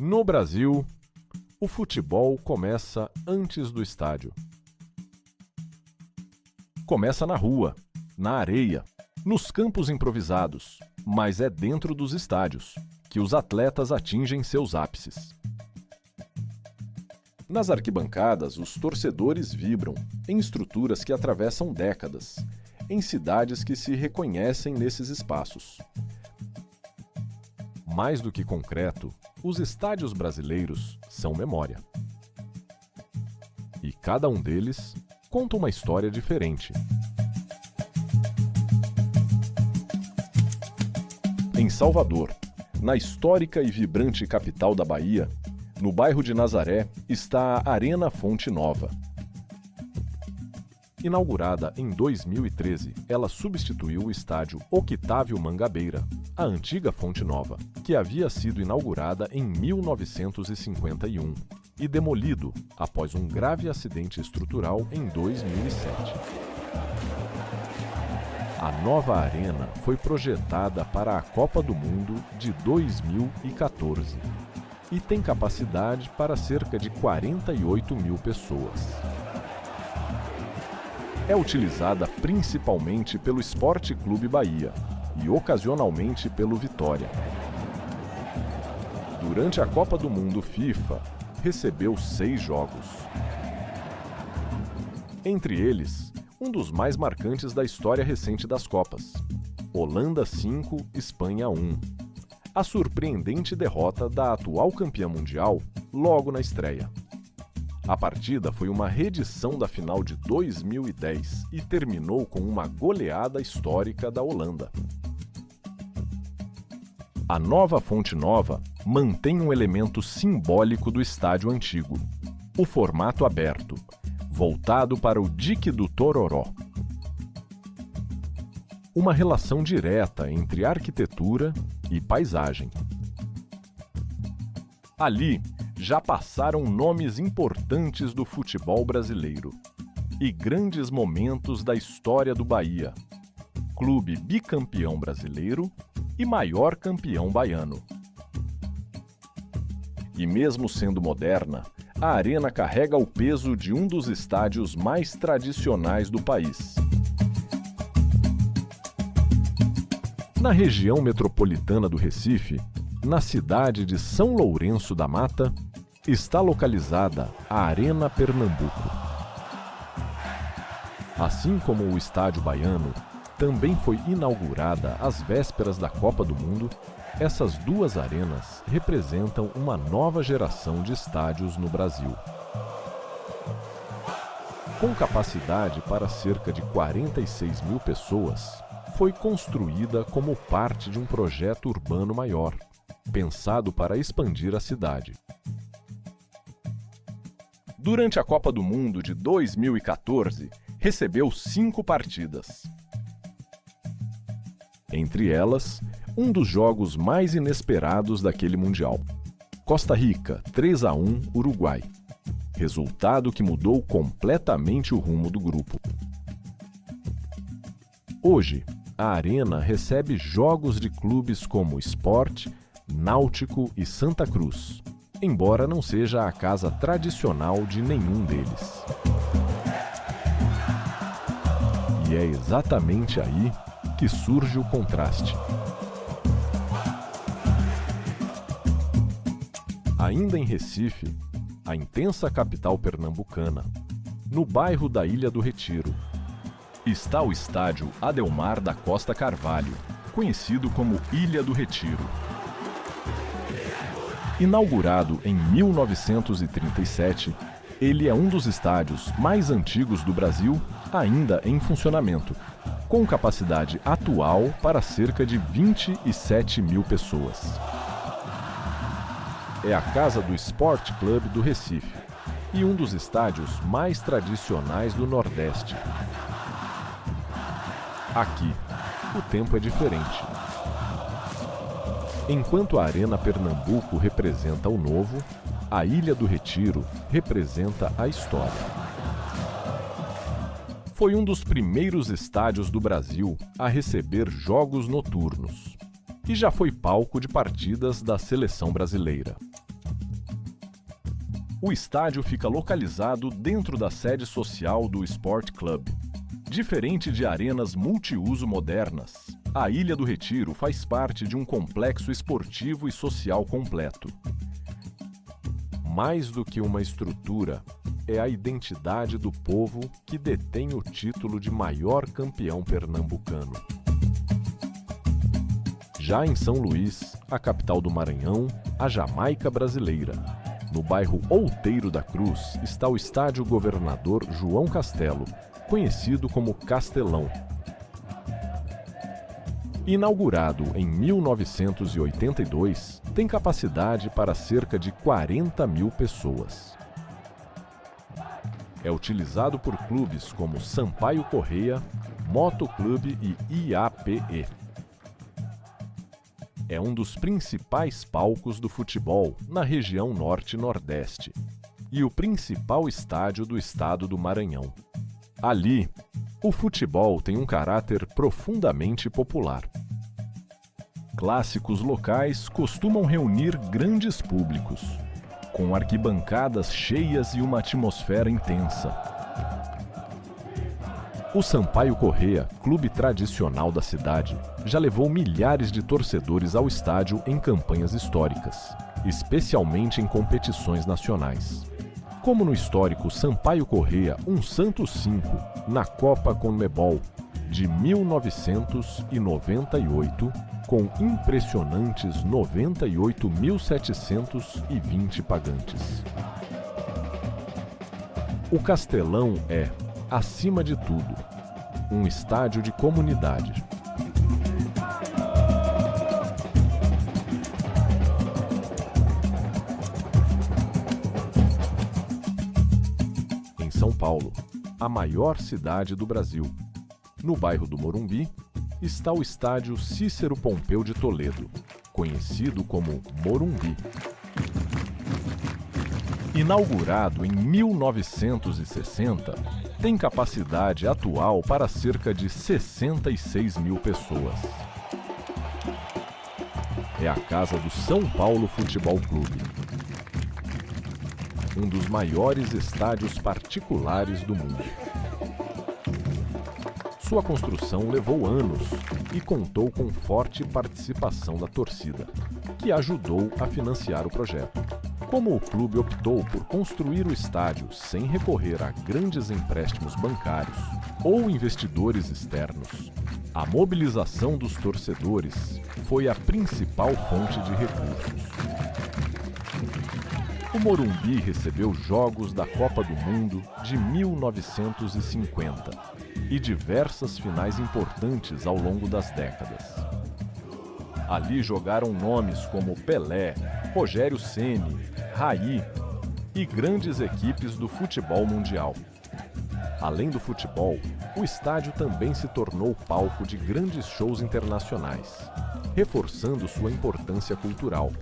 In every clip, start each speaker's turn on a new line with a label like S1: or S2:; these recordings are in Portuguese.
S1: No Brasil, o futebol começa antes do estádio. Começa na rua, na areia, nos campos improvisados, mas é dentro dos estádios que os atletas atingem seus ápices. Nas arquibancadas, os torcedores vibram em estruturas que atravessam décadas, em cidades que se reconhecem nesses espaços. Mais do que concreto, os estádios brasileiros são memória. E cada um deles conta uma história diferente. Em Salvador, na histórica e vibrante capital da Bahia, no bairro de Nazaré, está a Arena Fonte Nova. Inaugurada em 2013, ela substituiu o estádio Octávio Mangabeira, a antiga Fonte Nova, que havia sido inaugurada em 1951 e demolido após um grave acidente estrutural em 2007. A nova arena foi projetada para a Copa do Mundo de 2014 e tem capacidade para cerca de 48 mil pessoas. É utilizada principalmente pelo Sport Clube Bahia e ocasionalmente pelo Vitória. Durante a Copa do Mundo FIFA, recebeu 6 jogos. Entre eles, um dos mais marcantes da história recente das Copas: Holanda 5, Espanha 1. A surpreendente derrota da atual campeã mundial logo na estreia. A partida foi uma reedição da final de 2010 e terminou com uma goleada histórica da Holanda. A nova Fonte Nova mantém um elemento simbólico do estádio antigo: o formato aberto, voltado para o dique do Tororó. Uma relação direta entre arquitetura e paisagem. Ali já passaram nomes importantes do futebol brasileiro e grandes momentos da história do Bahia, clube bicampeão brasileiro e maior campeão baiano. E mesmo sendo moderna, a arena carrega o peso de um dos estádios mais tradicionais do país. Na região metropolitana do Recife, na cidade de São Lourenço da Mata, está localizada a Arena Pernambuco. Assim como o Estádio Baiano, também foi inaugurada às vésperas da Copa do Mundo. Essas duas arenas representam uma nova geração de estádios no Brasil. Com capacidade para cerca de 46 mil pessoas, foi construída como parte de um projeto urbano maior, pensado para expandir a cidade. Durante a Copa do Mundo de 2014, recebeu 5 partidas. Entre elas, um dos jogos mais inesperados daquele Mundial: Costa Rica 3-1 Uruguai. Resultado que mudou completamente o rumo do grupo. Hoje, a Arena recebe jogos de clubes como Sport, Náutico e Santa Cruz, embora não seja a casa tradicional de nenhum deles. E é exatamente aí que surge o contraste. Ainda em Recife, a intensa capital pernambucana, no bairro da Ilha do Retiro, está o estádio Adelmar da Costa Carvalho, conhecido como Ilha do Retiro. Inaugurado em 1937, ele é um dos estádios mais antigos do Brasil ainda em funcionamento, com capacidade atual para cerca de 27 mil pessoas. É a casa do Sport Clube do Recife e um dos estádios mais tradicionais do Nordeste. Aqui, o tempo é diferente. Enquanto a Arena Pernambuco representa o novo, a Ilha do Retiro representa a história. Foi um dos primeiros estádios do Brasil a receber jogos noturnos e já foi palco de partidas da seleção brasileira. O estádio fica localizado dentro da sede social do Sport Club. Diferente de arenas multiuso modernas, a Ilha do Retiro faz parte de um complexo esportivo e social completo. Mais do que uma estrutura, é a identidade do povo que detém o título de maior campeão pernambucano. Já em São Luís, a capital do Maranhão, a Jamaica brasileira, no bairro Outeiro da Cruz, está o Estádio Governador João Castelo, conhecido como Castelão. Inaugurado em 1982, tem capacidade para cerca de 40 mil pessoas. É utilizado por clubes como Sampaio Corrêa, Motoclube e IAPE. É um dos principais palcos do futebol na região Norte e Nordeste e o principal estádio do estado do Maranhão. Ali, o futebol tem um caráter profundamente popular. Clássicos locais costumam reunir grandes públicos, com arquibancadas cheias e uma atmosfera intensa. O Sampaio Corrêa, clube tradicional da cidade, já levou milhares de torcedores ao estádio em campanhas históricas, especialmente em competições nacionais. Como no histórico Sampaio Corrêa Um Santos 5, na Copa Conmebol de 1998, com impressionantes 98.720 pagantes. O Castelão é, acima de tudo, um estádio de comunidade. Em São Paulo, a maior cidade do Brasil, no bairro do Morumbi, está o estádio Cícero Pompeu de Toledo, conhecido como Morumbi. Inaugurado em 1960, tem capacidade atual para cerca de 66 mil pessoas. É a casa do São Paulo Futebol Clube, um dos maiores estádios particulares do mundo. Sua construção levou anos e contou com forte participação da torcida, que ajudou a financiar o projeto. Como o clube optou por construir o estádio sem recorrer a grandes empréstimos bancários ou investidores externos, a mobilização dos torcedores foi a principal fonte de recursos. O Morumbi recebeu jogos da Copa do Mundo de 1950 e diversas finais importantes ao longo das décadas. Ali jogaram nomes como Pelé, Rogério Ceni, Raí e grandes equipes do futebol mundial. Além do futebol, o estádio também se tornou palco de grandes shows internacionais, reforçando sua importância cultural.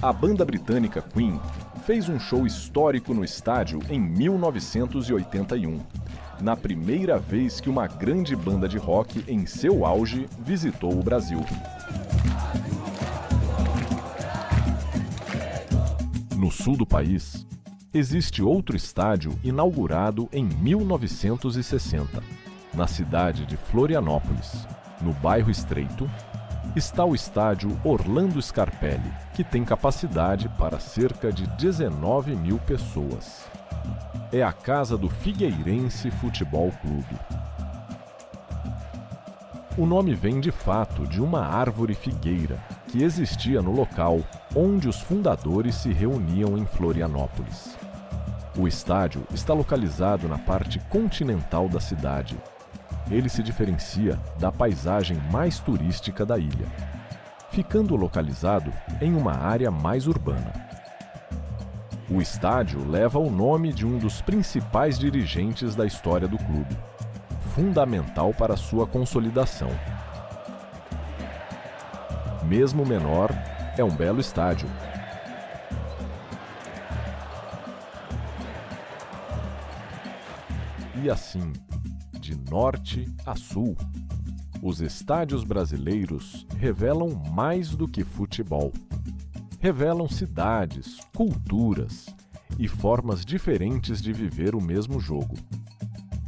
S1: A banda britânica Queen fez um show histórico no estádio em 1981, na primeira vez que uma grande banda de rock em seu auge visitou o Brasil. No sul do país, existe outro estádio inaugurado em 1960. Na cidade de Florianópolis, no bairro Estreito, está o estádio Orlando Scarpelli, que tem capacidade para cerca de 19 mil pessoas. É a casa do Figueirense Futebol Clube. O nome vem de fato de uma árvore figueira que existia no local onde os fundadores se reuniam em Florianópolis. O estádio está localizado na parte continental da cidade. Ele se diferencia da paisagem mais turística da ilha, ficando localizado em uma área mais urbana. O estádio leva o nome de um dos principais dirigentes da história do clube, fundamental para sua consolidação. Mesmo menor, é um belo estádio. E assim, de norte a sul, os estádios brasileiros revelam mais do que futebol. Revelam cidades, culturas e formas diferentes de viver o mesmo jogo.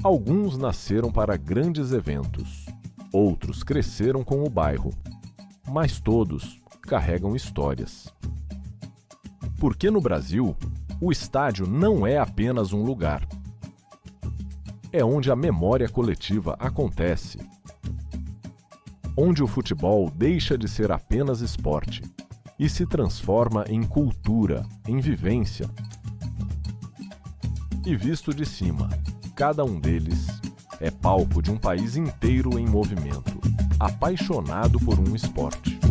S1: Alguns nasceram para grandes eventos, outros cresceram com o bairro, mas todos carregam histórias. Porque no Brasil, o estádio não é apenas um lugar. É onde a memória coletiva acontece. Onde o futebol deixa de ser apenas esporte e se transforma em cultura, em vivência. E visto de cima, cada um deles é palco de um país inteiro em movimento, apaixonado por um esporte.